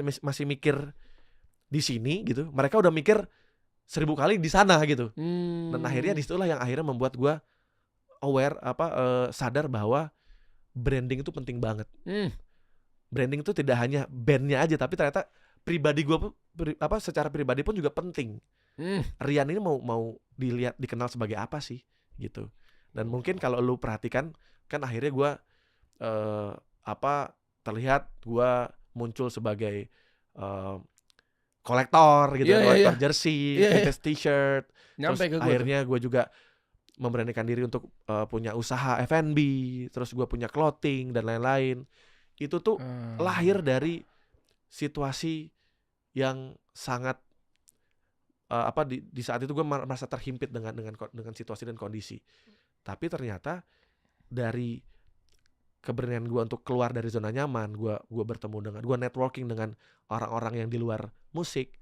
masih mikir di sini gitu, mereka udah mikir 1000 kali di sana gitu. Dan akhirnya disitulah yang akhirnya membuat gue aware sadar bahwa branding itu penting banget. Branding itu tidak hanya bandnya aja, tapi ternyata pribadi gue pun secara pribadi pun juga penting. Rian ini mau dilihat, dikenal sebagai apa sih gitu. Dan mungkin kalau lu perhatikan kan akhirnya gue terlihat gue muncul sebagai kolektor gitu, kolektor jersey, vintage t-shirt. Terus akhirnya gue juga memberanikan diri untuk punya usaha F&B, terus gue punya clothing dan lain-lain. Itu tuh lahir dari situasi yang sangat di saat itu gue merasa terhimpit dengan situasi dan kondisi. Tapi ternyata dari keberanian gue untuk keluar dari zona nyaman, gue bertemu dengan, gue networking dengan orang-orang yang di luar musik,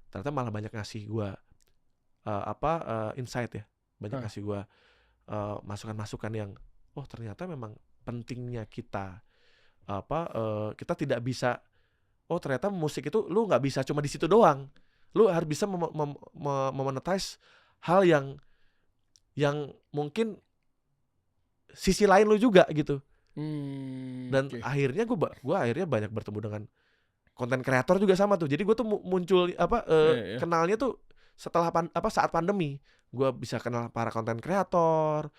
ternyata malah banyak ngasih gue insight ya, banyak ngasih gue masukan-masukan yang ternyata memang pentingnya kita kita tidak bisa, ternyata musik itu lu nggak bisa cuma di situ doang, lu harus bisa monetize hal yang mungkin sisi lain lu juga gitu. Dan akhirnya gue akhirnya banyak bertemu dengan konten kreator juga sama tuh. Jadi gue tuh muncul kenalnya tuh setelah saat pandemi. Gue bisa kenal para konten kreator,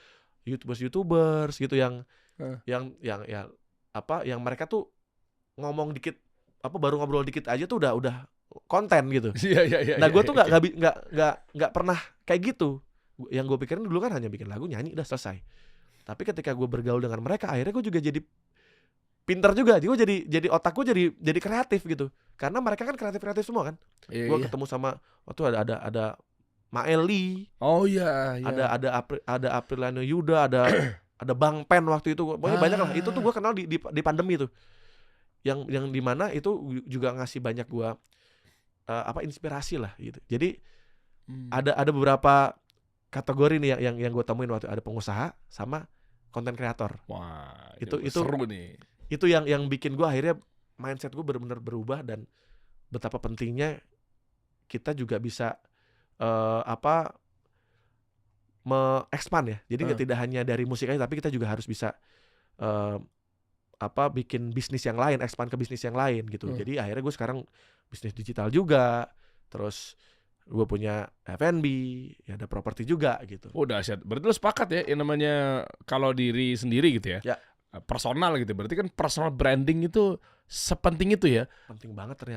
YouTubers gitu yang mereka tuh ngomong dikit, baru ngobrol dikit aja tuh udah konten gitu. Nah gue tuh nggak pernah kayak gitu. Yang gue pikirin dulu kan hanya bikin lagu, nyanyi, udah selesai. Tapi ketika gue bergaul dengan mereka, akhirnya gue juga jadi pintar juga. Jadi otak gue jadi kreatif gitu. Karena mereka kan kreatif semua kan. Gue ketemu sama waktu ada Maeli. Ada Apriliano Yuda, ada Bang Pen waktu itu. Pokoknya banyak lah. Itu tuh gue kenal di pandemi tuh. Yang dimana itu juga ngasih banyak gue inspirasi lah gitu. Jadi ada beberapa kategori nih yang gue temuin waktu ada pengusaha sama konten kreator. Wah, itu seru nih. Itu yang bikin gue akhirnya mindset gue benar-benar berubah, dan betapa pentingnya kita juga bisa me-expand ya. Jadi tidak hanya dari musik aja, tapi kita juga harus bisa bikin bisnis yang lain, expand ke bisnis yang lain gitu. Jadi akhirnya gue sekarang bisnis digital juga, terus gue punya F&B, ya ada properti juga gitu. Dahsyat. Berarti lo sepakat ya, yang namanya kalau diri sendiri gitu ya, personal gitu. Berarti kan personal branding itu sepenting itu ya. Penting banget ternyata.